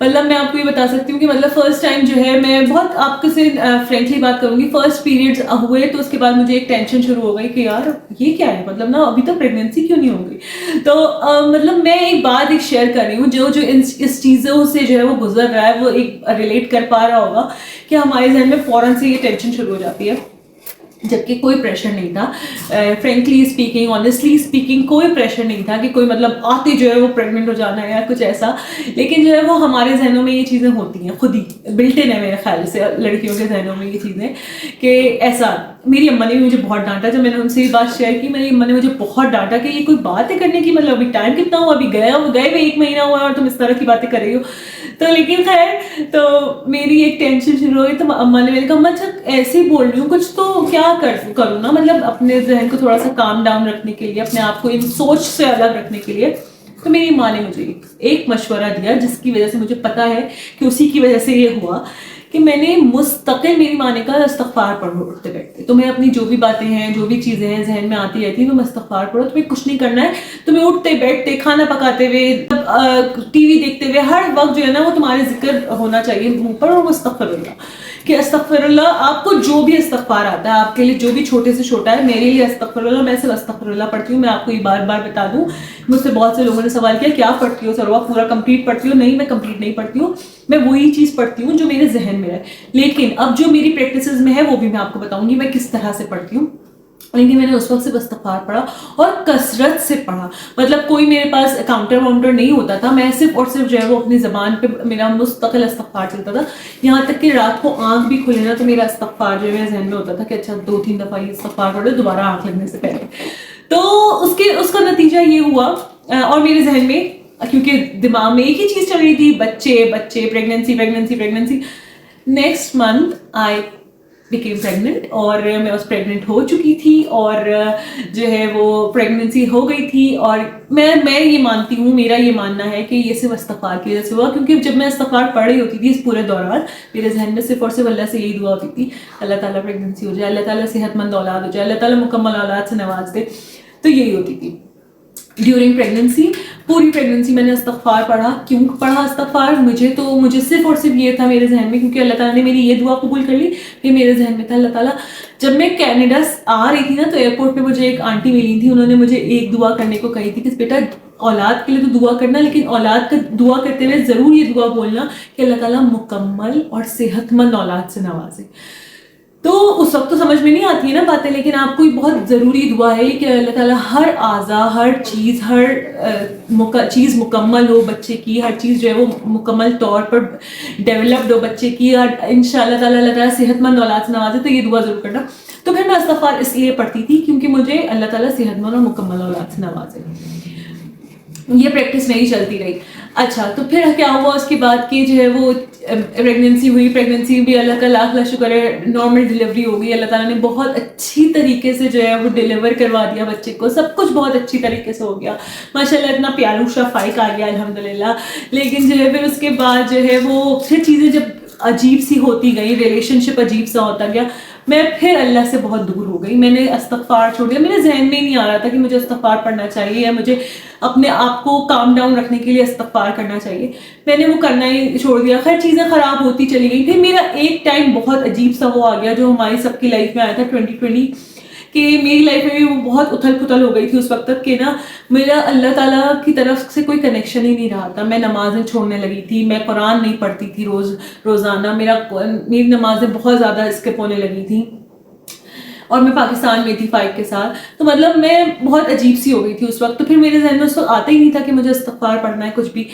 مطلب میں آپ کو یہ بتا سکتی ہوں کہ مطلب فرسٹ ٹائم جو ہے میں بہت آپ کے سے فرینکلی بات کروں گی, فرسٹ پیریڈز ہوئے تو اس کے بعد مجھے ایک ٹینشن شروع ہو گئی کہ یار یہ کیا ہے, مطلب نا ابھی تک پریگنینسی کیوں نہیں ہو گئی. تو مطلب میں ایک بات ایک شیئر کر رہی ہوں, جو اس چیزوں سے جو ہے وہ گزر رہا ہے وہ ایک ریلیٹ کر پا رہا ہوگا کہ ہمارے ذہن میں فوراً سے یہ ٹینشن شروع ہو جاتی ہے, جبکہ کوئی پریشر نہیں تھا. فرینکلی اسپیکنگ, آنیسٹلی اسپیکنگ, کوئی پریشر نہیں تھا کہ کوئی مطلب آتے جو ہے وہ پریگننٹ ہو جانا ہے یا کچھ ایسا. لیکن جو ہے وہ ہمارے ذہنوں میں یہ چیزیں ہوتی ہیں, خود ہی بلٹ ان ہے میرے خیال سے لڑکیوں کے ذہنوں میں یہ چیزیں کہ ایسا. میری اماں نے بھی مجھے بہت ڈانٹا, جب میں نے ان سے یہ بات شیئر کی میری اماں نے مجھے بہت ڈانٹا کہ یہ کوئی بات ہے کرنے کی, مطلب ابھی ٹائم کتنا ہوا, ابھی گئے ہوئے 1 مہینہ ہوا اور تم اس طرح کی باتیں کر رہی ہو. تو لیکن خیر تو میری ایک ٹینشن شروع ہو گئی. تو اماں نے میرے کہا اماں اچھا ایسے ہی بول رہی ہوں کچھ تو کیا کروں نا, مطلب اپنے ذہن کو تھوڑا سا کام ڈاؤن رکھنے کے لیے, اپنے آپ کو ان سوچ سے الگ رکھنے کے لیے. تو میری ماں نے مجھے ایک مشورہ دیا جس کی وجہ سے مجھے پتا ہے کہ اسی کی وجہ سے یہ ہوا کہ میں نے مستقل, میری ماں نے کہا استغفار پڑھو اٹھتے بیٹھتے, تمہیں اپنی جو بھی باتیں ہیں جو بھی چیزیں ہیں ذہن میں آتی رہتی ہیں تم استغفار پڑھو, تمہیں کچھ نہیں کرنا ہے, تمہیں اٹھتے بیٹھتے کھانا پکاتے ہوئے ٹی وی دیکھتے ہوئے ہر وقت جو ہے نا وہ تمہارے ذکر ہونا چاہیے منہ پر, اور وہ استغفر اللہ, کہ استغفر اللہ. آپ کو جو بھی استغفار آتا ہے آپ کے لیے جو بھی چھوٹے سے چھوٹا ہے, میرے لیے استغفر اللہ, میں صرف استغفر اللہ پڑھتی ہوں. میں آپ کو یہ بار بار بتا دوں, مجھ سے بہت سے لوگوں نے سوال کیا کیا پڑھتی ہو سروہ, پورا کمپلیٹ پڑھتی ہو؟ نہیں, میں کمپلیٹ نہیں پڑھتی ہوں, میں وہی چیز پڑھتی ہوں جو میرے ذہن میں ہے. لیکن اب جو میری پریکٹسز میں ہے وہ بھی میں آپ کو بتاؤں گی میں کس طرح سے پڑھتی ہوں. لیکن میں نے اس وقت صرف استغفار پڑھا اور کثرت سے پڑھا, مطلب کوئی میرے پاس کاؤنٹر واؤنٹر نہیں ہوتا تھا, میں صرف اور صرف جو ہے وہ اپنی زبان پہ میرا مستقل استغفار چلتا تھا. یہاں تک کہ رات کو آنکھ بھی کھلے نا تو میرا استغفار جو ہے میرے ذہن میں ہوتا تھا کہ اچھا 2-3 دفعہ یہ استغفار پڑھ لو دوبارہ آنکھ لگنے سے پہلے. تو اس کا نتیجہ یہ ہوا, اور میرے ذہن میں کیونکہ دماغ میں ایک ہی چیز چل رہی تھی, بچے pregnancy. Next month I became pregnant, اور میں اس پریگننٹ ہو چکی تھی, اور جو ہے وہ پریگننسی ہو گئی تھی. اور میں یہ مانتی ہوں, میرا یہ ماننا ہے کہ یہ صرف استغفار کی وجہ سے ہوا, کیونکہ جب میں استغفار پڑھ رہی ہوتی تھی اس پورے دوران میرے ذہن میں صرف اور صرف اللہ سے یہی دعا ہوتی تھی, اللہ تعالیٰ پریگننسی ہو جائے, اللہ تعالیٰ صحت مند اولاد ہو جائے, اللہ تعالیٰ مکمل اولاد سے نواز دے. تو یہی ہوتی تھی ڈیورنگ پریگننسی. پوری پریگننسی میں نے استغفار پڑھا. کیوں پڑھا استغفار؟ مجھے صرف اور صرف یہ تھا میرے ذہن میں, کیونکہ اللہ تعالیٰ نے میری یہ دعا قبول کر لی کہ میرے ذہن میں تھا اللہ تعالیٰ. جب میں کینیڈا آ رہی تھی نا تو ایئرپورٹ پہ مجھے ایک آنٹی ملی تھی, انہوں نے مجھے ایک دعا کرنے کو کہی تھی کہ بیٹا اولاد کے لیے تو دعا کرنا, لیکن اولاد کا دعا کرتے ہوئے ضرور یہ دعا بولنا کہ اللہ تعالیٰ مکمل اور صحت مند اولاد سے نوازے. تو اس وقت تو سمجھ میں نہیں آتی ہے نا باتیں, لیکن آپ کو یہ بہت ضروری دعا ہے کہ اللہ تعالیٰ ہر اعضا, ہر چیز مکمل ہو بچے کی, ہر چیز جو ہے وہ مکمل طور پر ڈیولپڈ ہو بچے کی, اور ان شاء اللہ تعالیٰ اللہ تعالیٰ صحت مند اولاد سے نوازے. تو یہ دعا ضرور کرنا. تو پھر میں استغفار اس لیے پڑھتی تھی کیونکہ مجھے اللہ تعالیٰ صحت مند اور مکمل اولاد سے نوازے. یہ پریکٹس میری چلتی رہی. اچھا تو پھر کیا ہوا اس کے بعد کہ جو ہے وہ پریگننسی ہوئی. پریگننسی بھی اللہ کا لاکھ لاکھ شکر ہے نارمل ڈلیوری ہو گئی. اللہ تعالیٰ نے بہت اچھی طریقے سے جو ہے وہ ڈلیور کروا دیا بچے کو, سب کچھ بہت اچھی طریقے سے ہو گیا ماشاء اللہ, اتنا پیارو سا فائق آ گیا الحمد للہ. لیکن جو ہے پھر اس کے بعد جو ہے وہ پھر چیزیں جب عجیب سی ہوتی گئی, ریلیشن شپ عجیب سا ہوتا گیا, میں پھر اللہ سے بہت دور ہو گئی. میں نے استغفار چھوڑ دیا, میرے ذہن میں ہی نہیں آ رہا تھا کہ مجھے استغفار پڑھنا چاہیے یا مجھے اپنے آپ کو کام ڈاؤن رکھنے کے لیے استغفار کرنا چاہیے. میں نے وہ کرنا ہی چھوڑ دیا. خیر چیزیں خراب ہوتی چلی گئی. پھر میرا ایک ٹائم بہت عجیب سا وہ آ گیا جو ہماری سب کی لائف میں آیا تھا 2020, کہ میری لائف میں بھی وہ بہت اتھل پھتل ہو گئی تھی اس وقت تک کہ نا میرا اللہ تعالیٰ کی طرف سے کوئی کنیکشن ہی نہیں رہا تھا. میں نمازیں چھوڑنے لگی تھی, میں قرآن نہیں پڑھتی تھی روزانہ, میری نمازیں بہت زیادہ اسکپ ہونے لگی تھیں, اور میں پاکستان میں تھی 5 کے ساتھ. تو مطلب میں بہت عجیب سی ہو گئی تھی اس وقت. تو پھر میرے ذہن میں اس وقت آتا ہی نہیں تھا کہ مجھے استغفار پڑھنا ہے کچھ بھی.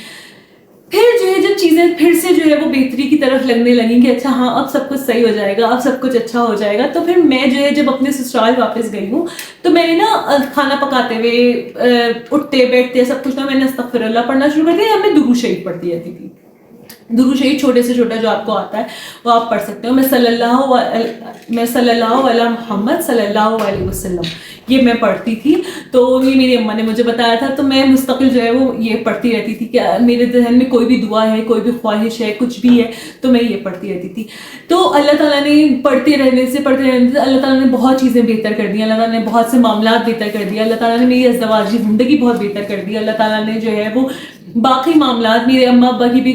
پھر جو ہے جب چیزیں پھر سے جو ہے وہ بہتری کی طرف لگنے لگیں کہ اچھا ہاں اب سب کچھ صحیح ہو جائے گا, اب سب کچھ اچھا ہو جائے گا, تو پھر میں جو ہے جب اپنے سسرال واپس گئی ہوں تو میں نے نا کھانا پکاتے ہوئے اٹھتے بیٹھتے سب کچھ نا میں نے استغفر اللہ پڑھنا شروع کر دیا, یا میں درود شریف پڑھتی رہتی تھی. درود شریف چھوٹے سے چھوٹا جو آپ کو آتا ہے وہ آپ پڑھ سکتے ہو. میں صلی اللہ علیہ محمد صلی اللہ علیہ وسلم یہ میں پڑھتی تھی. تو یہ میری اماں نے مجھے بتایا تھا, تو میں مستقل جو ہے وہ یہ پڑھتی رہتی تھی کہ میرے ذہن میں کوئی بھی دعا ہے, کوئی بھی خواہش ہے, کچھ بھی ہے تو میں یہ پڑھتی رہتی تھی. تو اللہ تعالیٰ نے پڑھتے رہنے سے اللہ تعالیٰ نے بہت چیزیں بہتر کر دی. اللہ تعالیٰ نے بہت سے معاملات بہتر کر دیا. اللہ تعالیٰ نے میری ازدواجی زندگی بہت بہتر کر دی. اللہ تعالیٰ نے جو ہے وہ باقی معاملات میرے اماں ابا کی بھی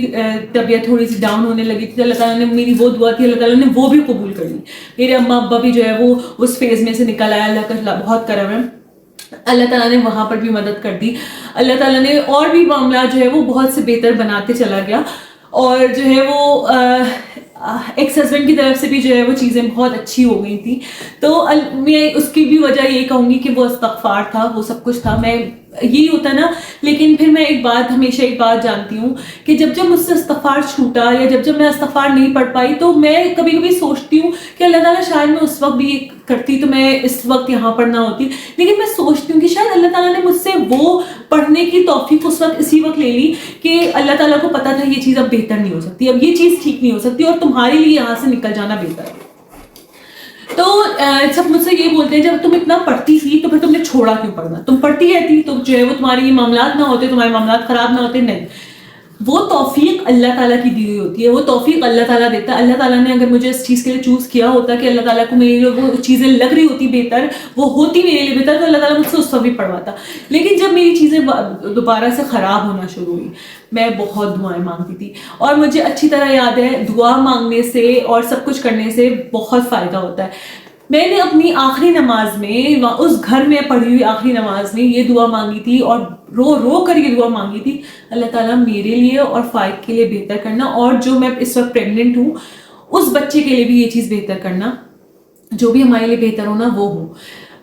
طبیعت تھوڑی سی ڈاؤن ہونے لگی تھی، اللہ تعالیٰ نے میری وہ دعا تھی، اللہ تعالیٰ نے وہ بھی قبول کر لی. میرے اماں ابا بھی جو ہے وہ اس فیز میں سے نکل آیا، اللہ کا بہت کرم ہے، اللہ تعالیٰ نے وہاں پر بھی مدد کر دی. اللہ تعالیٰ نے اور بھی معاملات جو ہے وہ بہت سے بہتر بناتے چلا گیا. اور جو ہے وہ ایکس ہسبینڈ کی طرف سے بھی جو ہے وہ چیزیں بہت اچھی ہو گئی تھیں. تو میں اس کی بھی وجہ یہی کہوں گی کہ وہ استغفار تھا، وہ سب کچھ تھا. میں یہی ہوتا نا. لیکن پھر میں ہمیشہ ایک بات جانتی ہوں کہ جب مجھ سے استغفار چھوٹا یا جب میں استغفار نہیں پڑھ پائی تو میں کبھی کبھی سوچتی ہوں کہ اللہ تعالیٰ شاید میں اس وقت بھی کرتی تو میں اس وقت یہاں پر نہ ہوتی. لیکن میں سوچتی ہوں کہ شاید اللہ تعالیٰ نے مجھ سے وہ پڑھنے کی توفیق اس وقت اسی وقت لے لی کہ اللہ تعالیٰ کو پتا تھا یہ چیز اب بہتر نہیں ہو سکتی، اب یہ چیز ٹھیک نہیں ہو سکتی اور تمہارے لیے یہاں سے نکل جانا بہتر ہے. تو سب مجھ سے یہ بولتے ہیں جب تم اتنا پڑھتی تھی تو پھر تم نے چھوڑا کیوں پڑھنا؟ تم پڑھتی رہتی تو جو ہے وہ تمہارے یہ معاملات نہ ہوتے، تمہارے معاملات خراب نہ ہوتے. نہیں، وہ توفیق اللہ تعالیٰ کی دی ہوئی ہوتی ہے، وہ توفیق اللہ تعالیٰ دیتا ہے. اللہ تعالیٰ نے اگر مجھے اس چیز کے لیے چوز کیا ہوتا کہ اللہ تعالیٰ کو میرے لیے وہ چیزیں لگ رہی ہوتی بہتر، وہ ہوتی میرے لیے بہتر، تو اللہ تعالیٰ مجھ سے اس وقت بھی پڑھواتا. لیکن جب میری چیزیں دوبارہ سے خراب ہونا شروع ہوئی، میں بہت دعائیں مانگتی تھی. اور مجھے اچھی طرح یاد ہے دعا مانگنے سے اور سب کچھ کرنے سے بہت فائدہ ہوتا ہے. میں نے اپنی آخری نماز میں اس گھر میں پڑھی ہوئی آخری نماز میں یہ دعا مانگی تھی اور رو رو کر یہ دعا مانگی تھی، اللہ تعالیٰ میرے لیے اور فائق کے لیے بہتر کرنا، اور جو میں اس وقت پریگننٹ ہوں اس بچے کے لیے بھی یہ چیز بہتر کرنا، جو بھی ہمارے لیے بہتر ہونا وہ ہو.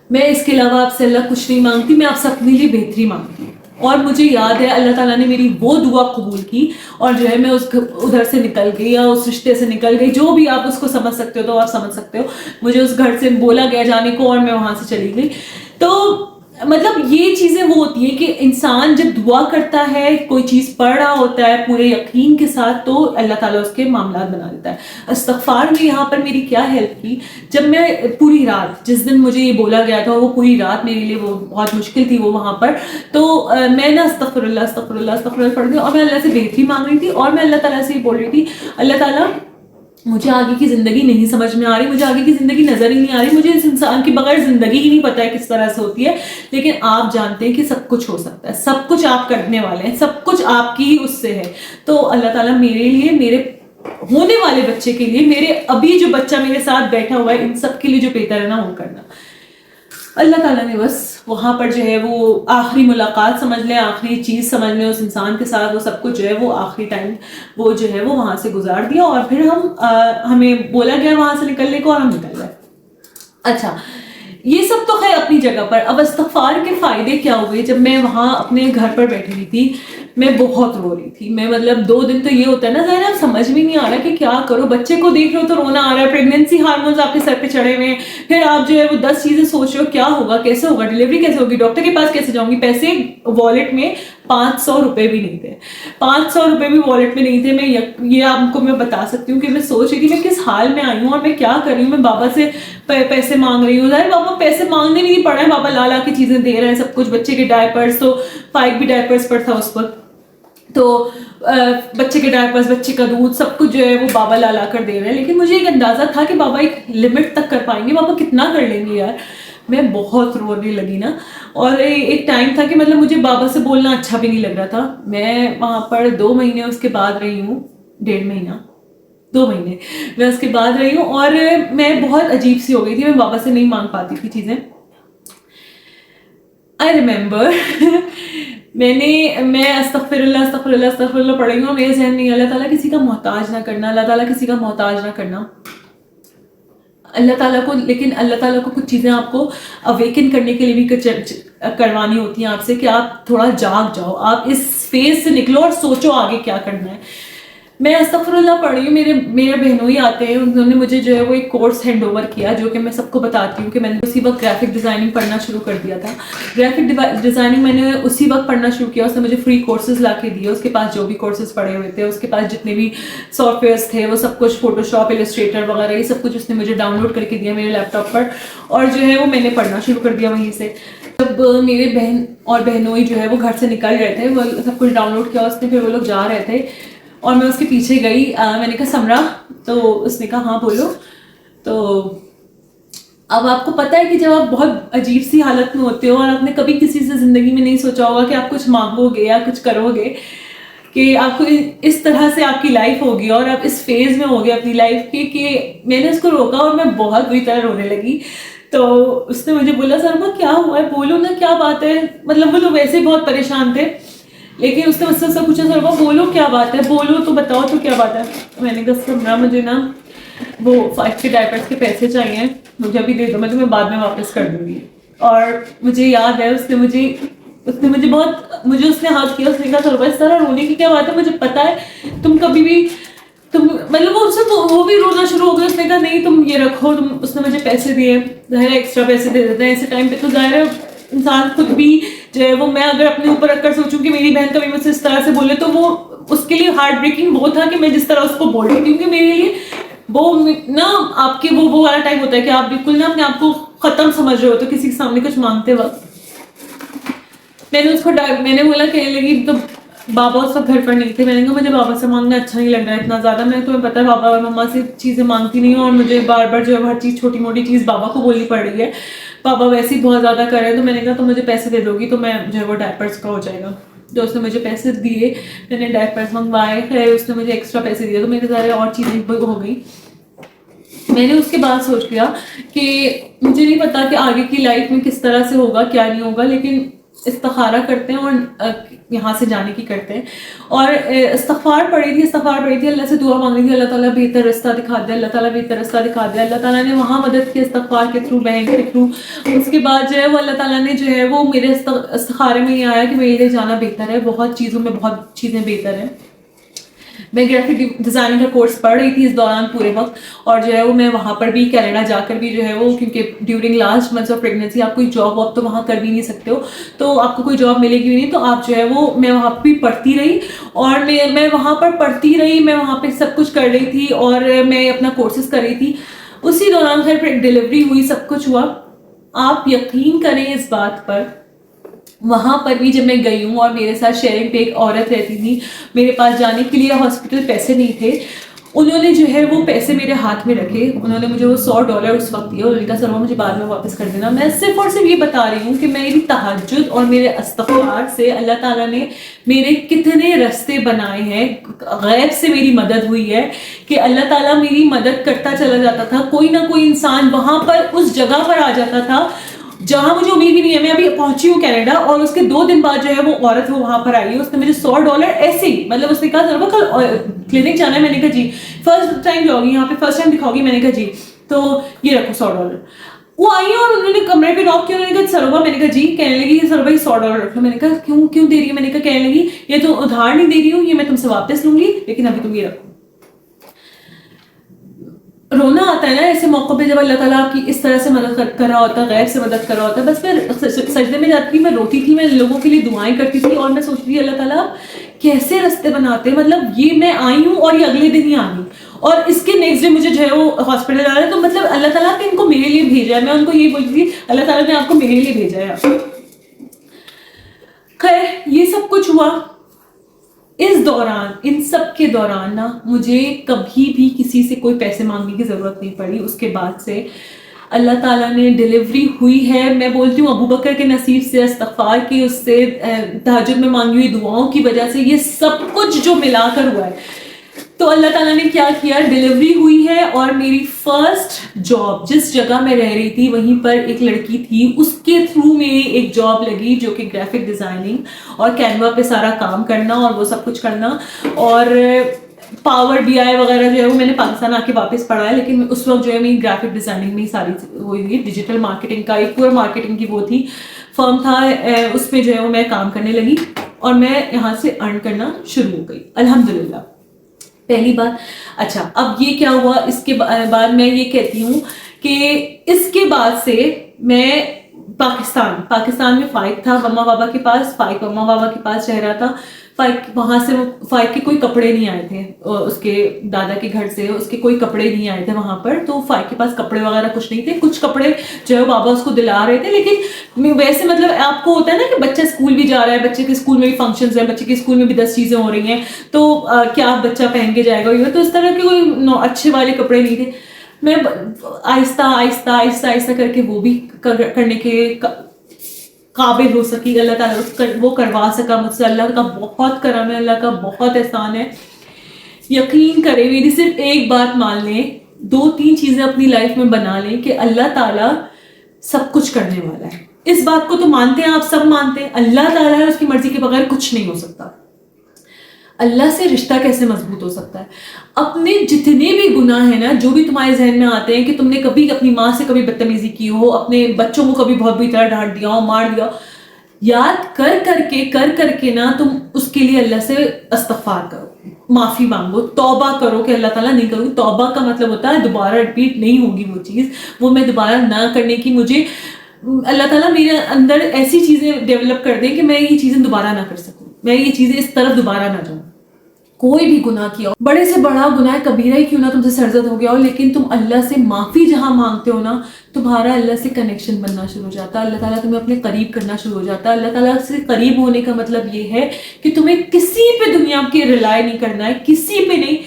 میں اس کے علاوہ آپ سے اللہ کچھ نہیں مانگتی، میں آپ سے اپنے لیے بہتری مانگتی ہوں. اور مجھے یاد ہے اللہ تعالیٰ نے میری وہ دعا قبول کی اور جو ہے میں ادھر سے نکل گئی یا اس رشتے سے نکل گئی، جو بھی آپ اس کو سمجھ سکتے ہو تو آپ سمجھ سکتے ہو. مجھے اس گھر سے بولا گیا جانے کو اور میں وہاں سے چلی گئی. تو مطلب یہ چیزیں وہ ہوتی ہیں کہ انسان جب دعا کرتا ہے، کوئی چیز پڑھ رہا ہوتا ہے پورے یقین کے ساتھ، تو اللہ تعالیٰ اس کے معاملات بنا دیتا ہے. استغفار میں یہاں پر میری کیا ہیلپ کی، جب میں پوری رات، جس دن مجھے یہ بولا گیا تھا وہ پوری رات میرے لیے وہ بہت مشکل تھی وہ وہاں پر، تو میں نا استغفر اللہ استغفر اللہ استغفر اللہ پڑھ گئی اور میں اللہ سے بہتری مانگ رہی تھی. اور میں اللہ تعالیٰ سے یہ بول رہی تھی، اللہ تعالیٰ مجھے آگے کی زندگی نہیں سمجھ میں آ رہی، مجھے آگے کی زندگی نظر ہی نہیں آ رہی، مجھے اس انسان کے بغیر زندگی ہی نہیں پتہ ہے کس طرح سے ہوتی ہے، لیکن آپ جانتے ہیں کہ سب کچھ ہو سکتا ہے، سب کچھ آپ کرنے والے ہیں، سب کچھ آپ کی ہی اس سے ہے. تو اللہ تعالیٰ میرے لیے، میرے ہونے والے بچے کے لیے، میرے ابھی جو بچہ میرے ساتھ بیٹھا ہوا ہے، ان سب کے لیے جو بہتر ہے نا وہ کرنا. اللہ تعالیٰ نے بس وہاں پر جو ہے وہ آخری ملاقات سمجھ لیں، آخری چیز سمجھ لیں اس انسان کے ساتھ، وہ سب کچھ جو ہے وہ آخری ٹائم وہ جو ہے وہ وہاں سے گزار دیا. اور پھر ہمیں بولا گیا وہاں سے نکلنے کو اور ہم نکل گئے. اچھا، یہ سب تو خیر اپنی جگہ پر. اب استغفار کے فائدے کیا ہوئے؟ جب میں وہاں اپنے گھر پر بیٹھی ہوئی تھی میں بہت رو رہی تھی. میں مطلب 2 دن تو یہ ہوتا ہے نا ظاہر سمجھ میں نہیں آ رہا کہ کیا کرو، بچے کو دیکھ رہے ہو تو رونا آ رہا ہے، پریگنینسی ہارمونز آپ کے سر پہ چڑھے ہوئے ہیں، پھر آپ جو ہے وہ 10 چیزیں سوچ رہے ہو کیا ہوگا، کیسے ہوگا، ڈلیوری کیسے ہوگی، ڈاکٹر کے پاس کیسے جاؤں گی. پیسے والٹ میں 500 روپے بھی نہیں تھے، 500 روپے بھی والٹ میں نہیں تھے. میں یہ آپ کو میں بتا سکتی ہوں کہ میں سوچ رہی تھی میں کس حال میں آئی ہوں اور میں کیا کر رہی ہوں. میں بابا سے پیسے مانگ رہی ہوں، ظاہر بابا پیسے مانگنے نہیں پڑ رہے ہیں، بابا لا کی چیزیں دے رہے ہیں سب کچھ. بچے کے ڈائپرس، تو فائق بھی ڈائپرس پر تھا اس وقت، تو بچے کے ڈائپرس، بچے کا دودھ، سب کچھ جو ہے وہ بابا لا کر دے رہے ہیں. لیکن مجھے ایک اندازہ تھا کہ بابا ایک لمٹ تک کر پائیں گے، بابا کتنا کر لیں گے یار. میں بہت رونے لگی نا. اور ایک ٹائم تھا کہ مطلب مجھے بابا سے بولنا اچھا بھی نہیں لگ رہا تھا. میں وہاں پر 2 مہینے اس کے بعد رہی ہوں، 1.5 مہینہ 2 مہینے میں اس کے بعد رہی ہوں. اور میں بہت عجیب سی ہو گئی تھی، میں بابا سے نہیں مانگ پاتی تھی چیزیں. آئی ریممبر میں استغفر اللہ پڑھ رہی ہوں. میرے ذہن میں اللہ تعالیٰ کسی کا محتاج نہ کرنا، اللہ تعالیٰ کسی کا محتاج نہ کرنا. اللہ تعالیٰ کو، لیکن اللہ تعالیٰ کو کچھ چیزیں آپ کو اویکن کرنے کے لیے بھی کروانی ہوتی ہیں آپ سے کہ آپ تھوڑا جاگ جاؤ، آپ اس فیز سے نکلو اور سوچو آگے کیا کرنا ہے. میں استغفر اللہ پڑھ رہی ہوں. میرے بہنوئی آتے ہیں، انہوں نے مجھے جو ہے وہ ایک کورس ہینڈ اوور کیا جو کہ میں سب کو بتاتی ہوں کہ میں نے اسی وقت گرافک ڈیزائننگ پڑھنا شروع کر دیا تھا. گرافک ڈیزائننگ میں نے اسی وقت پڑھنا شروع کیا. اس نے مجھے فری کورسز لا کے دیے. اس کے پاس جو بھی کورسز پڑھے ہوئے تھے، اس کے پاس جتنے بھی سافٹ ویئرس تھے وہ سب کچھ، فوٹو شاپ، السٹریٹر وغیرہ، یہ سب کچھ اس نے مجھے ڈاؤن لوڈ کر کے دیا میرے لیپ ٹاپ پر. اور جو ہے وہ میں نے پڑھنا شروع کر دیا وہیں سے. جب میرے بہن اور بہنوئی جو ہے وہ گھر سے نکل رہے تھے، وہ سب کچھ ڈاؤن لوڈ کیا اس نے، پھر وہ لوگ جا رہے تھے اور میں اس کے پیچھے گئی. میں نے کہا سمرا، تو اس نے کہا ہاں بولو. تو اب آپ کو پتہ ہے کہ جب آپ بہت عجیب سی حالت میں ہوتے ہو اور آپ نے کبھی کسی سے زندگی میں نہیں سوچا ہوگا کہ آپ کچھ مانگو گے یا کچھ کرو گے، کہ آپ کو اس طرح سے آپ کی لائف ہوگی اور آپ اس فیز میں ہوگے اپنی لائف کی کہ میں نے اس کو روکا اور میں بہت بری طرح رونے لگی. تو اس نے مجھے بولا سرما کیا ہوا ہے, بولو نا کیا بات ہے. مطلب وہ لوگ ویسے ہی بہت پریشان تھے, لیکن اس نے مجھ سے پوچھا سرما بولو کیا بات ہے, بولو تو بتاؤ تو کیا بات ہے. میں نے کہا سرما مجھے نا وہ 5 کے ڈائپرس کے پیسے چاہیے, مجھے ابھی دے دو, میں تمہیں بعد میں واپس کر دوں گی. اور مجھے یاد ہے اس نے مجھے بہت اس نے ہاتھ کیا, اس نے کہا سرما اس طرح رونے کی کیا بات ہے, مجھے پتا ہے تم کبھی بھی مطلب وہ بھی رونا شروع ہو گیا. اس نے کہا نہیں تم یہ رکھو, اس نے مجھے پیسے دیے, ظاہر ہے ایکسٹرا پیسے دے دیتے ہیں ایسے ٹائم پہ, تو ظاہر ہے انسان خود بھی جو ہے وہ, میں اگر اپنے اوپر رکھ کر سوچوں کہ میری بہن کبھی مجھ سے اس طرح سے بولے تو وہ اس کے لیے ہارٹ بریکنگ وہ تھا کہ میں جس طرح اس کو بول رہی, کیونکہ میرے لیے وہ نا آپ کے وہ والا ٹائم ہوتا ہے کہ آپ بالکل نا اپنے آپ کو ختم سمجھ رہے ہو تو کسی کے سامنے کچھ مانگتے وقت. میں نے بولا کہنے لگی تو بابا اس وقت گھر پر نہیں تھے. میں نے کہا مجھے بابا سے مانگنا اچھا نہیں لگ رہا ہے اتنا زیادہ, میں تمہیں پتا ہے بابا اور مما سے چیزیں مانگتی نہیں ہوں, اور مجھے بار بار جو ہے ہر چیز چھوٹی موٹی چیز بابا کو بولنی پڑ رہی ہے, بابا ویسے ہی بہت زیادہ کر رہے ہیں. تو میں نے کہا تو مجھے پیسے دے دو گی تو میں جو ہے وہ ڈائپرس کا ہو جائے گا. تو اس نے مجھے پیسے دیے, میں نے ڈائپرس منگوائے, خیر اس نے مجھے ایکسٹرا پیسے دیے, تو میرے سارے اور چیزیں ہو گئی. میں نے اس کے بعد سوچ لیا کہ مجھے نہیں پتا کہ آگے کی لائف میں کس طرح سے ہوگا کیا نہیں ہوگا, لیکن استخارہ کرتے ہیں اور یہاں سے جانے کی کرتے ہیں. اور استغفار پڑھی تھی, اللہ سے دعا مانگی تھی, اللہ تعالیٰ بہتر رستہ دکھا دے, اللہ تعالیٰ بہتر رستہ دکھا دے. اللہ تعالیٰ نے وہاں مدد کی استغفار کے تھرو, بہن کے تھرو. اس کے بعد جو ہے وہ اللہ تعالیٰ نے جو ہے وہ میرے استخارے میں یہ آیا کہ میرے لیے جانا بہتر ہے, بہت چیزوں میں بہت چیزیں بہتر ہیں. میں گرافک ڈیزائننگ کا کورس پڑھ رہی تھی اس دوران پورے وقت, اور جو ہے وہ میں وہاں پر بھی کینیڈا جا کر بھی جو ہے وہ, کیونکہ during last months of pregnancy آپ کوئی جاب واب تو وہاں کر بھی نہیں سکتے ہو, تو آپ کو کوئی جاب ملے گی بھی نہیں, تو آپ جو ہے وہ میں وہاں پہ پڑھتی رہی, اور میں وہاں پر پڑھتی رہی, میں وہاں پہ سب کچھ کر رہی تھی, اور میں اپنا کورسز کر رہی تھی. اسی دوران خیر پھر ڈلیوری ہوئی, سب کچھ ہوا. آپ یقین کریں اس بات پر, وہاں پر بھی جب میں گئی ہوں اور میرے ساتھ شیئرنگ پہ ایک عورت رہتی تھی, میرے پاس جانے کے لیے ہاسپٹل پیسے نہیں تھے, انہوں نے جو ہے وہ پیسے میرے ہاتھ میں رکھے, انہوں نے مجھے وہ $100 اس وقت دیے, اور ان کا سرما مجھے بعد میں واپس کر دینا. میں صرف اور صرف یہ بتا رہی ہوں کہ میری تہجد اور میرے استغفار سے اللہ تعالیٰ نے میرے کتنے رستے بنائے ہیں, غیب سے میری مدد ہوئی ہے کہ اللہ تعالیٰ میری مدد کرتا چلا جاتا تھا. کوئی نہ کوئی انسان وہاں پر اس جگہ پر آ جاتا تھا جہاں مجھے امید بھی نہیں ہے. میں ابھی پہنچی ہوں کینیڈا, اور اس کے 2 دن بعد جو ہے وہ عورت وہ وہاں پر آئی ہے, اس نے مجھے $100 ایسے ہی, مطلب اس نے کہا ضرور کل کلینک جانا ہے. میں نے کہا جی. فرسٹ ٹائم جاؤ گی یہاں پہ, فرسٹ ٹائم دکھاؤ گی. میں نے کہا جی. تو یہ رکھو $100. وہ آئی اور انہوں نے کمرے پہ ناک کیا, انہوں نے کہا سروبا. میں نے کہا جی. کہنے لگی سروبا یہ $100 رکھ لو. میں نے کہا کیوں دے رہی ہے, میں نے کہا کہنے لگی یہ تو ادھار نہیں دے رہی ہوں, یہ میں تم سے واپس لوں گی, لیکن ابھی تم یہ رکھو. رونا آتا ہے نا ایسے موقع پہ جب اللہ تعالیٰ آپ کی اس طرح سے مدد کر رہا ہوتا ہے, غیب سے مدد کر رہا ہوتا ہے. بس میں سجدے میں جاتی تھی, میں روتی تھی, میں لوگوں کے لیے دعائیں کرتی تھی, اور میں سوچتی تھی اللہ تعالیٰ کیسے رستے بناتے ہیں, مطلب یہ میں آئی ہوں اور یہ اگلے دن ہی آ گئی, اور اس کے نیکسٹ ڈے مجھے جو ہے وہ ہاسپٹل جانا ہے. تو مطلب اللہ تعالیٰ نے ان کو میرے لیے بھیجا ہے. میں ان کو یہی بولتی تھی اللہ تعالیٰ نے آپ کو میرے لیے بھیجا ہے. خیر یہ سب کچھ ہوا. اس دوران, ان سب کے دوران نا مجھے کبھی بھی کسی سے کوئی پیسے مانگنے کی ضرورت نہیں پڑی. اس کے بعد سے اللہ تعالیٰ نے ڈلیوری ہوئی ہے. میں بولتی ہوں ابو بکر کے نصیب سے, استغفار کی, اس سے, تہجد میں مانگی ہوئی دعاؤں کی وجہ سے یہ سب کچھ جو ملا کر ہوا ہے. تو اللہ تعالیٰ نے کیا کیا, ڈلیوری ہوئی ہے, اور میری فرسٹ جاب جس جگہ میں رہ رہی تھی وہیں پر ایک لڑکی تھی, اس کے تھرو میری ایک جاب لگی جو کہ گرافک ڈیزائننگ اور کینوا پہ سارا کام کرنا اور وہ سب کچھ کرنا. اور پاور BI وغیرہ جو ہے وہ میں نے پاکستان آ کے واپس پڑھا ہے, لیکن اس وقت جو ہے میری گرافک ڈیزائننگ میں ساری ہوئی, ڈیجیٹل مارکیٹنگ کا ایک پورا مارکیٹنگ کی وہ تھی فرم تھا, اس میں جو ہے وہ میں کام کرنے لگی, اور میں یہاں سے ارن کرنا شروع ہو گئی الحمدللہ. پہلی بات. اچھا اب یہ کیا ہوا, اس کے بعد میں یہ کہتی ہوں کہ اس کے بعد سے میں پاکستان میں فائق تھا مما بابا کے پاس, فائق مما بابا کے پاس رہ رہا تھا. وہاں سے فائق کے کوئی کپڑے نہیں آئے تھے, اس کے دادا کے گھر سے اس کے کوئی کپڑے نہیں آئے تھے وہاں پر, تو فائق کے پاس کپڑے وغیرہ کچھ نہیں تھے. کچھ کپڑے جو ہے بابا اس کو دلا رہے تھے, لیکن ویسے مطلب آپ کو ہوتا ہے نا کہ بچہ اسکول بھی جا رہا ہے, بچے کے اسکول میں بھی فنکشنز ہیں, بچے کے اسکول میں بھی 10 چیزیں ہو رہی ہیں, تو کیا بچہ پہن کے جائے گا, تو اس طرح کے کوئی اچھے والے کپڑے نہیں تھے. میں آہستہ آہستہ آہستہ آہستہ کر کے وہ بھی کرنے کے قابل ہو سکی, اللہ تعالیٰ وہ کروا سکا مجھ سے. اللہ کا بہت کرم ہے, اللہ کا بہت احسان ہے. یقین کریں, میری صرف ایک بات مان لیں, 2-3 چیزیں اپنی لائف میں بنا لیں کہ اللہ تعالیٰ سب کچھ کرنے والا ہے. اس بات کو تو مانتے ہیں, آپ سب مانتے ہیں, اللہ تعالیٰ ہے, اس کی مرضی کے بغیر کچھ نہیں ہو سکتا. اللہ سے رشتہ کیسے مضبوط ہو سکتا ہے؟ اپنے جتنے بھی گناہ ہیں نا, جو بھی تمہارے ذہن میں آتے ہیں کہ تم نے کبھی اپنی ماں سے کبھی بدتمیزی کی ہو, اپنے بچوں کو کبھی بہت بری طرح ڈانٹ دیا ہو, مار دیا ہو, یاد کر کے نا تم اس کے لیے اللہ سے استغفار کرو, معافی مانگو, توبہ کرو کہ اللہ تعالیٰ نہیں کروں. توبہ کا مطلب ہوتا ہے دوبارہ ریپیٹ نہیں ہوگی وہ چیز, وہ میں دوبارہ نہ کرنے کی, مجھے اللہ تعالیٰ میرے اندر ایسی چیزیں ڈیولپ کر دیں کہ میں یہ چیزیں دوبارہ نہ کر سکوں, میں یہ چیزیں اس طرف دوبارہ نہ جاؤں. کوئی بھی گناہ کیا ہو, بڑے سے بڑا گناہ کبیرہ ہی کیوں نہ تم سے سرزد ہو گیا ہو, لیکن تم اللہ سے معافی جہاں مانگتے ہو نا, تمہارا اللہ سے کنیکشن بننا شروع ہو جاتا ہے, اللہ تعالیٰ تمہیں اپنے قریب کرنا شروع ہو جاتا ہے. اللہ تعالیٰ سے قریب ہونے کا مطلب یہ ہے کہ تمہیں کسی پہ دنیا کے ریلائی نہیں کرنا ہے, کسی پہ نہیں.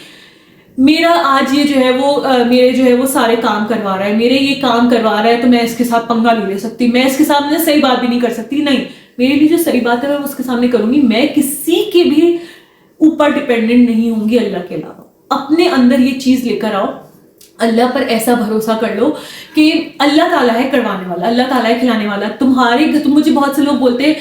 میرا آج یہ جو ہے وہ میرے جو ہے وہ سارے کام کروا رہا ہے, میرے یہ کام کروا رہا ہے, تو میں اس کے ساتھ پنگا نہیں لے سکتی, میں اس کے سامنے صحیح بات بھی نہیں کر سکتی. نہیں, میرے لیے جو صحیح بات ہے میں اس کے سامنے کروں گی. میں کسی کے بھی اوپر ڈپینڈنٹ نہیں ہوں گی اللہ کے علاوہ. اپنے اندر یہ چیز لے کر آؤ, اللہ پر ایسا بھروسہ کر لو کہ اللہ تعالیٰ ہے کروانے والا, اللہ تعالیٰ ہے کھلانے والا. تم مجھے بہت سے لوگ بولتے ہیں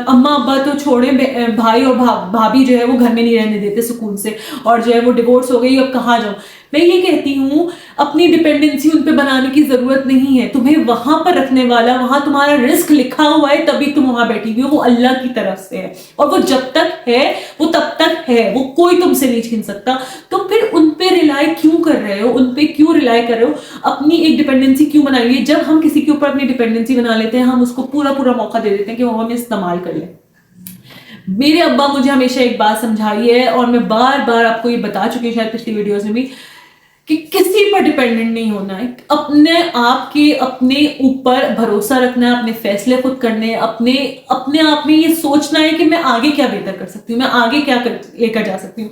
اماں ابا تو چھوڑیں, بھائی اور بھابھی جو ہے وہ گھر میں نہیں رہنے دیتے سکون سے, اور جو ہے وہ ڈیورس ہو گئی, اب کہاں جاؤں. میں یہ کہتی ہوں اپنی ڈپینڈنسی ان پہ بنانے کی ضرورت نہیں ہے. تمہیں وہاں پر رکھنے والا, وہاں تمہارا رزق لکھا ہوا ہے, تبھی تم وہاں بیٹھی ہوئی ہو, وہ اللہ کی طرف سے ہے, اور وہ جب تک ہے وہ تب تک ہے, وہ کوئی تم سے نہیں چھین سکتا. تو پھر ان پہ ریلائی کیوں کر رہے ہو, ان پہ کیوں ریلائی کر رہے ہو؟ اپنی ایک ڈپینڈنسی کیوں بنائی ہوئی ہے؟ جب ہم کسی کے اوپر اپنی ڈپینڈنسی بنا لیتے ہیں, ہم اس کو پورا موقع دے دیتے ہیں کہ وہ ہمیں استعمال کر لیں. میرے ابا مجھے ہمیشہ ایک بات سمجھائی ہے, اور میں بار بار آپ کو یہ بتا چکی ہوں شاید پچھلی ویڈیوز میں بھی, کہ کسی پر ڈیپینڈنٹ نہیں ہونا ہے. اپنے آپ کے اپنے اوپر بھروسہ رکھنا ہے, اپنے فیصلے خود کرنے, اپنے آپ میں یہ سوچنا ہے کہ میں آگے کیا بہتر کر سکتی ہوں, میں آگے کیا لے کر جا سکتی ہوں.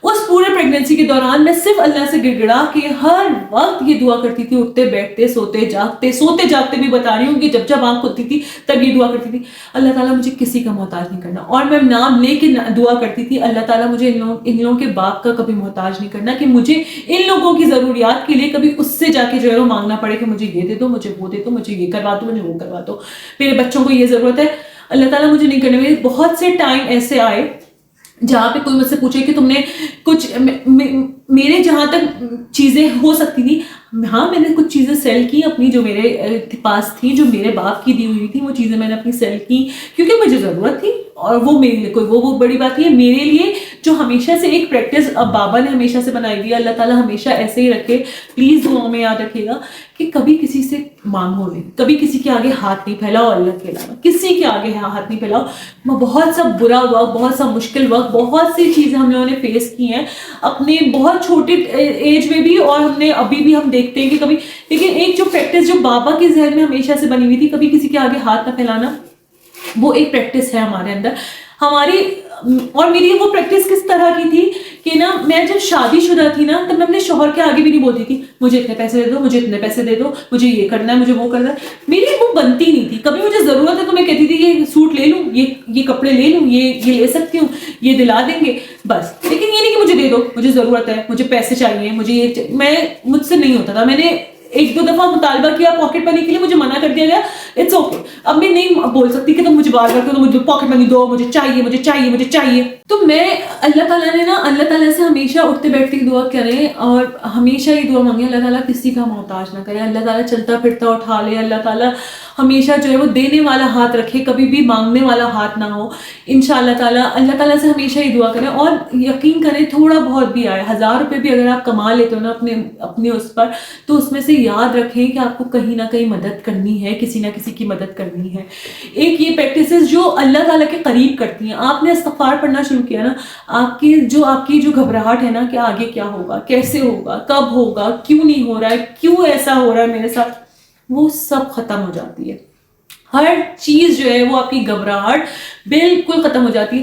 اس پورے پریگنینسی کے دوران میں صرف اللہ سے گڑ گڑا کے ہر وقت یہ دعا کرتی تھی, اٹھتے بیٹھتے سوتے جاگتے بھی بتا رہی ہوں کہ جب آنکھ کھلتی تھی تب یہ دعا کرتی تھی, اللہ تعالیٰ مجھے کسی کا محتاج نہیں کرنا. اور میں نام لے کے دعا کرتی تھی, اللہ تعالیٰ مجھے ان لوگوں کے باپ کا کبھی محتاج نہیں کرنا, کہ مجھے ان لوگوں کی ضروریات کے لیے کبھی اس سے جا کے جو ہے وہ مانگنا پڑے کہ مجھے یہ دے دو, مجھے وہ دے دو, مجھے یہ کروا دو, مجھے وہ کروا دو, میرے بچوں کو یہ ضرورت ہے. اللہ تعالیٰ مجھے نہیں کرنے. میرے بہت سے ٹائم ایسے آئے جہاں پہ کوئی مجھ سے پوچھے کہ تم نے کچھ, میرے جہاں تک چیزیں ہو سکتی تھی, ہاں میں نے کچھ چیزیں سیل کی اپنی جو میرے پاس تھی, جو میرے باپ کی دی ہوئی تھی, وہ چیزیں میں نے اپنی سیل کی کیونکہ مجھے ضرورت تھی, اور وہ میرے لیے کوئی وہ بڑی بات نہیں ہے. میرے لیے جو ہمیشہ سے ایک پریکٹس اب بابا نے ہمیشہ سے بنائی دی ہے, اللہ تعالیٰ ہمیشہ ایسے ہی رکھے, پلیز دعاؤں میں یاد رکھیے گا کہ کبھی کسی سے مانگو نہیں, کبھی کسی کے آگے ہاتھ نہیں پھیلاؤ, اللہ کے علاوہ کسی کے آگے ہاتھ نہیں پھیلاؤ. بہت سا برا وقت, بہت سا مشکل وقت, بہت سی چیزیں ہم لوگوں نے فیس کی ہیں اپنے بہت چھوٹے ایج میں بھی, اور ہم نے ابھی بھی ہم دیکھتے ہیں کہ کبھی, لیکن ایک جو پریکٹس جو بابا کے ذہن میں ہمیشہ سے بنی ہوئی تھی, کبھی کسی کے آگے ہاتھ نہ پھیلانا, وہ ایک پریکٹس ہے ہمارے اندر ہماری. اور میری وہ پریکٹس کس طرح کی تھی کہ نا, میں جب شادی شدہ تھی نا, تب میں اپنے شوہر کے آگے بھی نہیں بولتی تھی مجھے اتنے پیسے دے دو, مجھے اتنے پیسے دے دو, مجھے یہ کرنا ہے, مجھے وہ کرنا ہے. میری وہ بنتی نہیں تھی. کبھی مجھے ضرورت ہے تو میں کہتی تھی یہ سوٹ لے لوں, یہ کپڑے لے لوں, یہ لے سکتی ہوں, یہ دلا دیں گے بس. لیکن یہ نہیں کہ مجھے دے دو, مجھے ضرورت ہے, مجھے پیسے چاہیے, مجھے یہ مجھ سے نہیں ہوتا تھا. میں نے 1-2 دفعہ مطالبہ کیا پاکٹ منی کے لیے, مجھے منع کر دیا گیا, اٹس اوکے. اب میں نہیں بول سکتی کہ تم مجھے بار بار مجھے پاکٹ منی دو, مجھے چاہیے, مجھے چاہیے, مجھے چاہیے. تو میں اللہ تعالیٰ نے نا, اللہ تعالیٰ سے ہمیشہ اٹھتے بیٹھتے کی دعا کریں, اور ہمیشہ یہ دعا مانگیں اللہ تعالیٰ کسی کا محتاج نہ کرے, اللہ تعالیٰ چلتا پھرتا اٹھا لے, اللہ تعالیٰ ہمیشہ جو ہے وہ دینے والا ہاتھ رکھے, کبھی بھی مانگنے والا ہاتھ نہ ہو. انشاءاللہ تعالیٰ اللہ تعالیٰ سے ہمیشہ یہ دعا کریں, اور یقین کریں تھوڑا بہت بھی آئے, 1000 روپے بھی اگر آپ کما لیتے ہو نا اپنے اس پر, تو اس میں سے یاد رکھیں کہ آپ کو کہیں نہ کہیں مدد کرنی ہے, کسی نہ کسی کی مدد کرنی ہے. ایک یہ پریکٹسز جو اللہ تعالیٰ کے قریب کرتی ہیں. آپ نے استغفار پڑھنا شروع کیا نا, آپ کی جو گھبراہٹ ہے نا کہ آگے کیا ہوگا, کیسے ہوگا, کب ہوگا, کیوں نہیں ہو رہا ہے, کیوں ایسا ہو رہا ہے میرے ساتھ, وہ سب ختم ہو جاتی ہے. ہر چیز جو ہے وہ آپ کی گھبراہٹ بالکل ختم ہو جاتی ہے.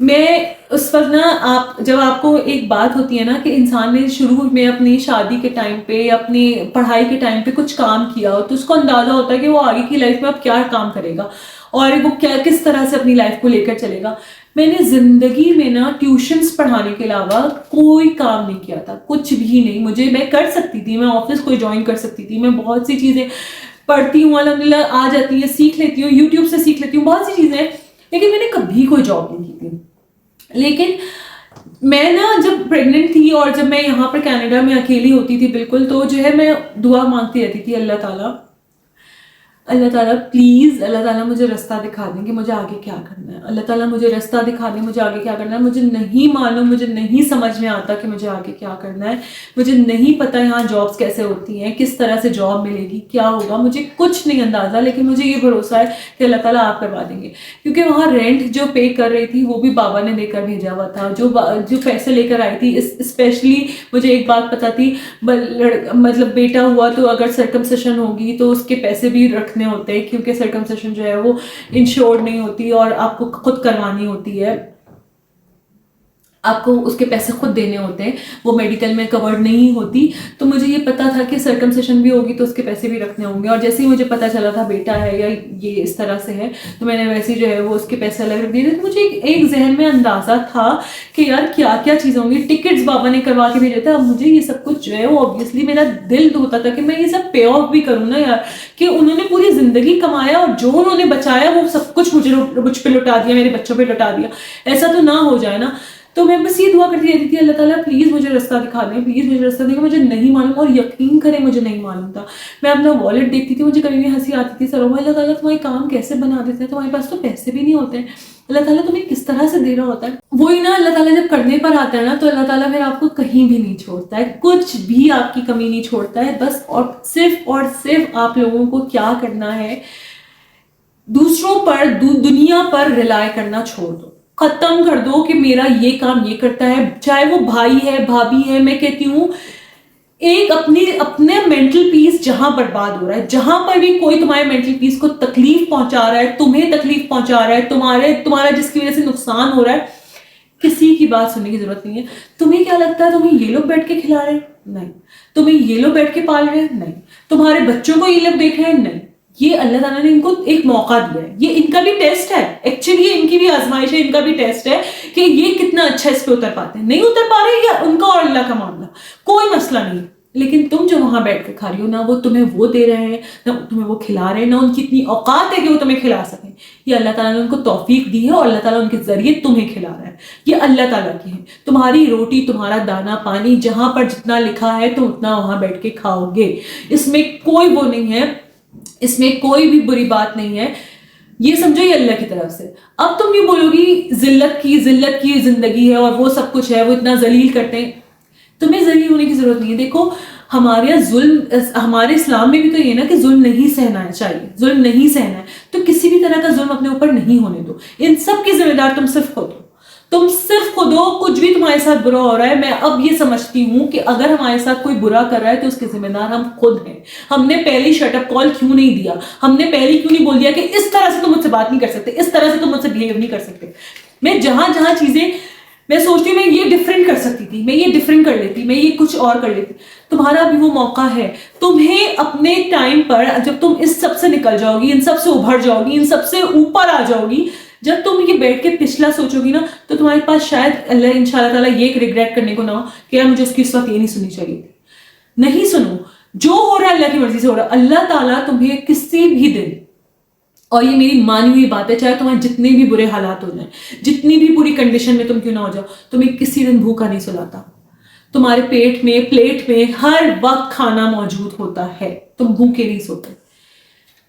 میں اس وقت نا آپ جب آپ کو ایک بات ہوتی ہے نا کہ انسان نے شروع میں اپنی شادی کے ٹائم پہ اپنی پڑھائی کے ٹائم پہ کچھ کام کیا ہو تو اس کو اندازہ ہوتا ہے کہ وہ آگے کی لائف میں اب کیا کام کرے گا اور وہ کیا کس طرح سے اپنی لائف کو لے کر چلے گا. میں نے زندگی میں نا ٹیوشنس پڑھانے کے علاوہ کوئی کام نہیں کیا تھا, کچھ بھی نہیں. میں کر سکتی تھی, میں آفس کوئی جوائن کر سکتی تھی, میں بہت سی چیزیں پڑھتی ہوں, الحمدللہ آ جاتی ہیں, سیکھ لیتی ہوں, یوٹیوب سے سیکھ لیتی ہوں, بہت سی چیزیں, لیکن میں نے کبھی کوئی جاب نہیں کی تھی. لیکن میں نا جب پریگننٹ تھی اور جب میں یہاں پر کینیڈا میں اکیلی ہوتی تھی بالکل, تو جو ہے میں دعا مانگتی رہتی تھی اللہ تعالیٰ پلیز اللہ تعالیٰ مجھے رستہ دکھا دیں کہ مجھے آگے کیا کرنا ہے. اللہ تعالیٰ مجھے رستہ دکھا دیں مجھے آگے کیا کرنا ہے. مجھے نہیں معلوم, مجھے نہیں سمجھ میں آتا کہ مجھے آگے کیا کرنا ہے. مجھے نہیں پتا یہاں جابس کیسے ہوتی ہیں, کس طرح سے جاب ملے گی, کیا ہوگا, مجھے کچھ نہیں اندازہ. لیکن مجھے یہ بھروسہ ہے کہ اللہ تعالیٰ آپ کروا دیں گے, کیونکہ وہاں رینٹ جو پے کر رہی تھی وہ بھی بابا نے دے کر بھیجا ہوا تھا. جو پیسے لے کر آئی تھی, اسپیشلی مجھے ایک بات پتا تھی, مطلب بیٹا ہوا تو اگر سرکمسیشن ہوگی تو اس کے پیسے بھی رکھنے ہوتے ہیں, کیونکہ سرکمسیشن جو ہے وہ انشورڈ نہیں ہوتی اور آپ کو خود کروانی ہوتی ہے, آپ کو اس کے پیسے خود دینے ہوتے ہیں, وہ میڈیکل میں کورڈ نہیں ہوتی. تو مجھے یہ پتا تھا کہ سرکمسیشن بھی ہوگی تو اس کے پیسے بھی رکھنے ہوں گے, اور جیسے ہی مجھے پتا چلا تھا بیٹا ہے یا یہ اس طرح سے ہے تو میں نے ویسے جو ہے وہ اس کے پیسے الگ رکھ دیے. تو مجھے ایک ذہن میں اندازہ تھا کہ یار کیا کیا چیزیں ہوں گی. ٹکٹس بابا نے کروا کے بھیجے تھے. اب مجھے یہ سب کچھ جو ہے وہ اوبیسلی میرا دل ہوتا تھا کہ میں یہ سب پے آف بھی کروں نا یار, کہ انہوں نے پوری زندگی کمایا اور جو انہوں نے بچایا وہ سب کچھ مجھ پہ لٹا دیا, میرے بچوں پہ لٹا دیا. ایسا تو نہ ہو جائے نا. تو میں بس یہ دعا کرتی رہتی تھی اللہ تعالیٰ پلیز مجھے رستہ دکھا دیں, پلیز مجھے رستہ دیں. مجھے نہیں معلوم, اور یقین کریں مجھے نہیں معلوم تھا. میں اپنا والیٹ دیکھتی تھی, مجھے کبھی بھی ہنسی آتی تھی, سر اللہ تعالیٰ تمہارے کام کیسے بنا دیتے ہیں, تمہارے پاس تو پیسے بھی نہیں ہوتے ہیں, اللہ تعالیٰ تمہیں کس طرح سے دے رہا ہوتا ہے. وہی نا اللہ تعالیٰ جب کرنے پر آتا ہے نا تو اللہ تعالیٰ پھر آپ کو کہیں بھی نہیں چھوڑتا ہے, کچھ بھی آپ کی کمی نہیں چھوڑتا ہے. بس اور صرف آپ لوگوں کو کیا کرنا ہے, دوسروں پر دنیا پر ریلائی کرنا چھوڑ دو, ختم کر دو کہ میرا یہ کام یہ کرتا ہے, چاہے وہ بھائی ہے بھابھی ہے. میں کہتی ہوں ایک اپنے مینٹل پیس جہاں برباد ہو رہا ہے, جہاں پر بھی کوئی تمہارے مینٹل پیس کو تکلیف پہنچا رہا ہے, تمہیں تکلیف پہنچا رہا ہے, تمہارا جس کی وجہ سے نقصان ہو رہا ہے, کسی کی بات سننے کی ضرورت نہیں ہے. تمہیں کیا لگتا ہے تمہیں یہ لوگ بیٹھ کے کھلا رہے ہیں؟ نہیں. تمہیں یہ لوگ بیٹھ کے پال رہے ہیں؟ نہیں. تمہارے بچوں کو یہ لوگ دیکھ رہے ہیں؟ نہیں. یہ اللہ تعالیٰ نے ان کو ایک موقع دیا ہے, یہ ان کا بھی ٹیسٹ ہے, ایکچولی یہ ان کی بھی آزمائش ہے, ان کا بھی ٹیسٹ ہے کہ یہ کتنا اچھا اس پہ اتر پاتے ہیں. نہیں اتر پا رہے, یا ان کا اور اللہ کا معاملہ, کوئی مسئلہ نہیں. لیکن تم جو وہاں بیٹھ کے کھا رہی ہو, نہ وہ تمہیں وہ دے رہے ہیں, نہ تمہیں وہ کھلا رہے ہیں, نہ ان کی اتنی اوقات ہے کہ وہ تمہیں کھلا سکیں. یہ اللہ تعالیٰ نے ان کو توفیق دی ہے اور اللہ تعالیٰ ان کے ذریعے تمہیں کھلا رہا ہے. یہ اللہ تعالیٰ کی ہے. تمہاری روٹی, تمہارا دانا پانی, جہاں پر جتنا لکھا ہے تم اتنا وہاں بیٹھ کے کھاؤ گے. اس میں کوئی وہ نہیں ہے, اس میں کوئی بھی بری بات نہیں ہے. یہ سمجھو یہ اللہ کی طرف سے. اب تم یہ بولو گی ذلت کی زندگی ہے اور وہ سب کچھ ہے, وہ اتنا ذلیل کرتے ہیں. تمہیں ذلیل ہونے کی ضرورت نہیں ہے. دیکھو ہمارے اسلام میں بھی تو یہ نا کہ ظلم نہیں سہنا ہے, چاہیے ظلم نہیں سہنا ہے. تو کسی بھی طرح کا ظلم اپنے اوپر نہیں ہونے دو. ان سب کی ذمہ دار تم صرف خود ہو, تم صرف خود ہو. کچھ بھی تمہارے ساتھ برا ہو رہا ہے, میں اب یہ سمجھتی ہوں کہ اگر ہمارے ساتھ کوئی برا کر رہا ہے تو اس کے ذمہ دار ہم خود ہیں. ہم نے پہلی شٹ اپ کال کیوں نہیں دیا, ہم نے پہلی کیوں نہیں بول دیا کہ اس طرح سے تم مجھ سے بات نہیں کر سکتے, اس طرح سے تم مجھ سے بہیو نہیں کر سکتے. میں جہاں چیزیں میں سوچتی ہوں میں یہ ڈفرینٹ کر سکتی تھی, میں یہ ڈفرینٹ کر لیتی, میں یہ کچھ اور کر لیتی. تمہارا بھی وہ موقع ہے. تمہیں اپنے ٹائم پر جب تم اس سب سے نکل جاؤ گی, ان سب سے ابھر جاؤ گی, ان سب سے اوپر آ جاؤ گی, جب تم یہ بیٹھ کے پچھلا سوچو گی نا تو تمہارے پاس شاید اللہ ان شاء اللہ تعالیٰ یہ ریگریٹ کرنے کو نہ ہو کہ یار مجھے اس کی اس وقت یہ نہیں سننی چاہیے تھی. نہیں سنو, جو ہو رہا ہے اللہ کی مرضی سے ہو رہا ہے. اللہ تعالیٰ تمہیں کسی بھی دن, اور یہ میری مانی ہوئی بات ہے, چاہے تمہیں جتنے بھی برے حالات ہو جائیں, جتنی بھی بری کنڈیشن میں تم کیوں نہ ہو جاؤ, تمہیں کسی دن بھوکا نہیں سلاتا. تمہارے پیٹ میں, پلیٹ میں ہر وقت کھانا موجود ہوتا ہے, تم بھوکے نہیں سوتے.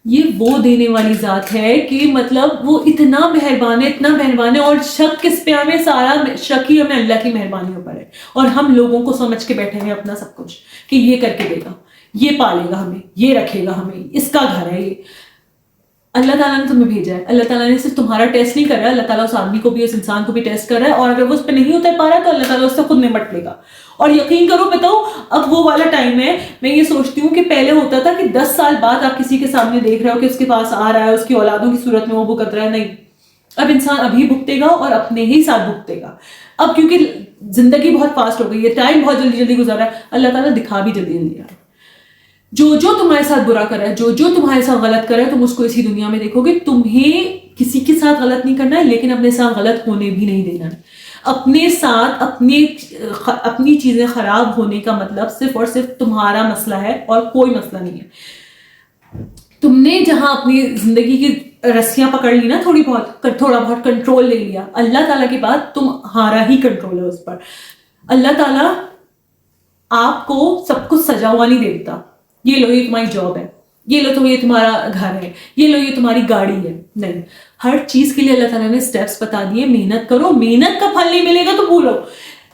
یہ وہ دینے والی ذات ہے کہ مطلب وہ اتنا مہربان ہے, اور شک کس پہ ہمیں, سارا شک ہی ہمیں اللہ کی مہربانیوں پر ہے. اور ہم لوگوں کو سمجھ کے بیٹھے ہیں اپنا سب کچھ کہ یہ کر کے دے گا, یہ پالے گا ہمیں, یہ رکھے گا ہمیں, اس کا گھر ہے یہ. اللہ تعالیٰ نے تمہیں بھیجا ہے. اللہ تعالیٰ نے صرف تمہارا ٹیسٹ نہیں کر رہا ہے, اللہ تعالیٰ اس آدمی کو بھی, اس انسان کو بھی ٹیسٹ کر رہا ہے, اور اگر وہ اس پہ نہیں اتر پا رہا ہے تو اللہ تعالیٰ اس سے خود نمٹ لے گا. اور یقین کرو, بتاؤ اب وہ والا ٹائم ہے. میں یہ سوچتی ہوں کہ پہلے ہوتا تھا کہ 10 سال بعد آپ کسی کے سامنے دیکھ رہے ہو کہ اس کے پاس آ رہا ہے, اس کی اولادوں کی صورت میں وہ کر رہا ہے. نہیں, اب انسان ابھی بھگتے گا اور اپنے ہی ساتھ بھگتے گا. اب کیونکہ زندگی بہت فاسٹ ہو گئی ہے, ٹائم بہت جلدی جلدی گزارا ہے, اللہ تعالیٰ دکھا بھی جلدی جلدی رہا ہے. جو تمہارے ساتھ برا کر رہا ہے, جو تمہارے ساتھ غلط کر رہا ہے, تم اس کو اسی دنیا میں دیکھو گے. تمہیں کسی کے ساتھ غلط نہیں کرنا ہے, لیکن اپنے ساتھ غلط ہونے بھی نہیں دینا ہے. اپنے ساتھ اپنی چیزیں خراب ہونے کا مطلب صرف اور صرف تمہارا مسئلہ ہے اور کوئی مسئلہ نہیں ہے. تم نے جہاں اپنی زندگی کی رسیاں پکڑ لی نا, تھوڑا بہت کنٹرول لے لیا, اللہ تعالیٰ کے بعد تمہارا ہی کنٹرول ہے اس پر. اللہ تعالیٰ آپ کو سب کچھ سجا ہوا نہیں دیتا, یہ لو یہ تمہاری جاب ہے, یہ لو یہ تمہارا گھر ہے, یہ لو یہ تمہاری گاڑی ہے. نہیں, ہر چیز کے لیے اللہ تعالیٰ نے سٹیپس بتا دیے. محنت کرو, محنت کا پھل نہیں ملے گا تو بھولو.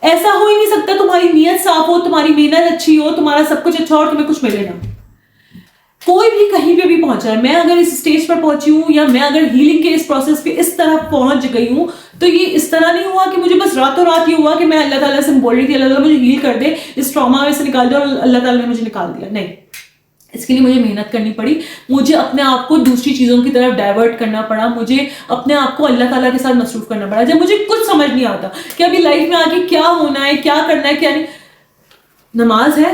ایسا ہو ہی نہیں سکتا تمہاری نیت صاف ہو, تمہاری محنت اچھی ہو, تمہارا سب کچھ اچھا ہو اور تمہیں کچھ ملے نا. کوئی بھی کہیں پہ بھی پہنچا ہے, میں اگر اس اسٹیج پر پہنچی ہوں یا میں اگر ہیلنگ کے اس پروسیس پہ اس طرح پہنچ گئی ہوں, تو یہ اس طرح نہیں ہوا کہ مجھے بس راتوں رات یہ ہوا کہ میں اللہ تعالیٰ سے بول رہی تھی اللہ تعالیٰ مجھے ہیل کر دے, اس ٹراما میں سے نکال دے, اور اللہ تعالیٰ نے مجھے نکال دیا. نہیں, اس کے لیے مجھے محنت کرنی پڑی, مجھے اپنے آپ کو دوسری چیزوں کی طرف ڈائیورٹ کرنا پڑا, مجھے اپنے آپ کو اللہ تعالیٰ کے ساتھ مصروف کرنا پڑا. جب مجھے کچھ سمجھ نہیں آتا کہ ابھی لائف میں آگے کیا ہونا ہے, کیا کرنا ہے, کیا نہیں, نماز ہے,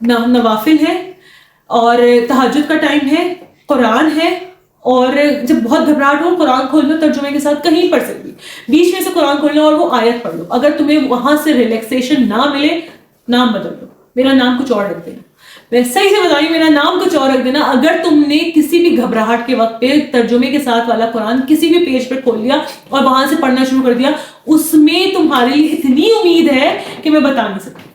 نوافل ہے, اور تہجد کا ٹائم ہے, قرآن ہے, اور جب بہت گھبراہٹ ہو قرآن کھول لو ترجمے کے ساتھ, کہیں پڑھ سکتی, بیچ میں سے قرآن کھول لو اور وہ آیت پڑھ لو. اگر تمہیں وہاں سے ریلیکسیشن نہ ملے, نام بدل لو, میرا نام کچھ اور رکھ دینا. میں صحیح سے بتائیں, میرا نام کچھ اور رکھ دینا. اگر تم نے کسی بھی گھبراہٹ کے وقت پہ ترجمے کے ساتھ والا قرآن کسی بھی پیج پہ کھول لیا اور وہاں سے پڑھنا شروع کر دیا, اس میں تمہارے لیے اتنی امید ہے کہ میں بتا نہیں سکتی.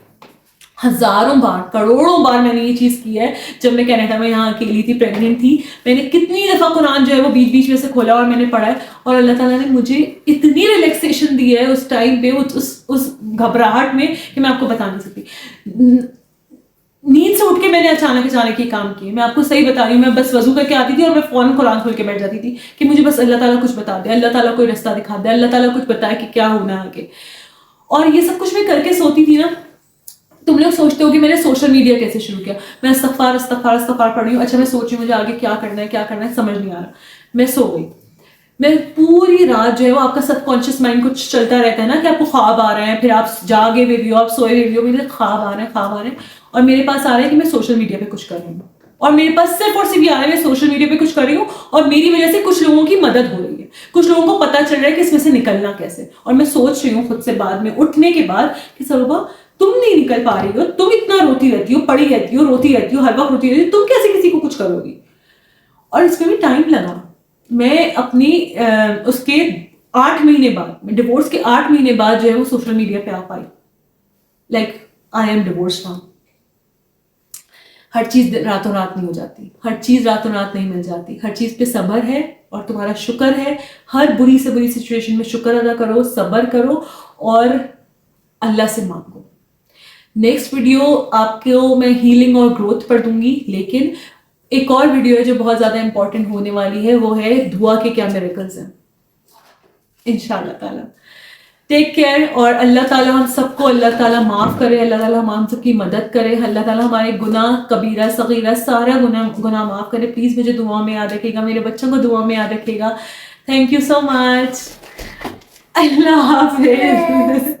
ہزاروں بار, کروڑوں بار میں نے یہ چیز کی ہے. جب میں کینیڈا میں یہاں اکیلی تھی, پریگننٹ تھی, میں نے کتنی دفعہ قرآن جو ہے وہ بیچ بیچ میں سے کھولا اور میں نے پڑھا ہے, اور اللہ تعالیٰ نے مجھے اتنی ریلیکسیشن دی ہے اس ٹائم پہ, اس گھبراہٹ میں, کہ میں آپ کو بتا نہیں سکتی. نیند سے اٹھ کے میں نے اچانک یہ کام کیے. میں آپ کو صحیح بتا رہی ہوں, میں بس وضو کر کے آتی تھی اور میں فوراً قرآن کھول کے بیٹھ جاتی تھی کہ مجھے بس اللہ تعالیٰ کچھ بتا دے, اللہ تعالیٰ کوئی رستہ دکھا دے, اللہ تعالیٰ کچھ بتائے کہ کیا ہونا ہے آگے. اور یہ سب کچھ میں کر کے سوتی تھی نا. تم لوگ سوچتے ہو کہ میں نے سوشل میڈیا کیسے شروع کیا. میں استغفار پڑھ رہی ہوں, اچھا میں سوچ رہی ہوں مجھے آگے کیا کرنا ہے, سمجھ نہیں آ رہا. میں سو گئی. میں پوری رات جو ہے وہ آپ کا سب کانشیس مائنڈ کچھ چلتا رہتا ہے نا, کہ آپ کو خواب آ رہے ہیں, پھر آپ جاگے ہوئے بھی ہو, آپ سوئے ہوئے بھی ہو, میرے خواب آ رہے ہیں, اور میرے پاس آ رہا ہے کہ میں سوشل میڈیا پہ کچھ کر رہی ہوں, اور میرے پاس صرف اور صرف یہ آ رہا ہے میں سوشل میڈیا پہ کچھ کر رہی ہوں, اور میری وجہ سے کچھ لوگوں کی مدد ہو رہی ہے, کچھ لوگوں کو پتہ چل رہا ہے کہ اس میں سے نکلنا کیسے. اور میں سوچ رہی ہوں خود سے بعد میں اٹھنے کے بعد کہ سروبا تم نہیں نکل پا رہی ہو, تم اتنا روتی رہتی ہو, پڑی رہتی ہو, روتی رہتی ہو, ہر وقت روتی رہتی ہو, تم کیسے کسی کو کچھ کرو گی. اور اس میں بھی ٹائم لگا. میں اپنی اس کے 8 مہینے بعد, ڈیورس کے 8 مہینے بعد جو ہے وہ سوشل میڈیا پہ آ پائی. Like I am divorced now. ہر چیز راتوں رات نہیں ہو جاتی, ہر چیز راتوں رات نہیں مل جاتی, ہر چیز پہ صبر ہے اور تمہارا شکر ہے. ہر بری سے بری سچویشن میں شکر ادا کرو, صبر کرو اور اللہ سے مانگو. نیکسٹ ویڈیو آپ کو میں ہیلنگ اور گروتھ پر دوں گی, لیکن ایک اور ویڈیو ہے جو بہت زیادہ امپورٹنٹ ہونے والی ہے, وہ ہے دعا کے کیا میریکلز ہیں انشاءاللہ تعالیٰ. ٹیک کیئر, اور اللہ تعالیٰ ہم سب کو اللہ تعالیٰ معاف کرے, اللہ تعالیٰ ہم سب کی مدد کرے, اللہ تعالیٰ ہمارے گناہ کبیرہ صغیرہ سارا گناہ معاف کرے. پلیز مجھے دعا میں یاد رکھے گا, میرے بچوں کو دعا میں یاد رکھے گا. تھینک یو سو مچ. اللہ حافظ.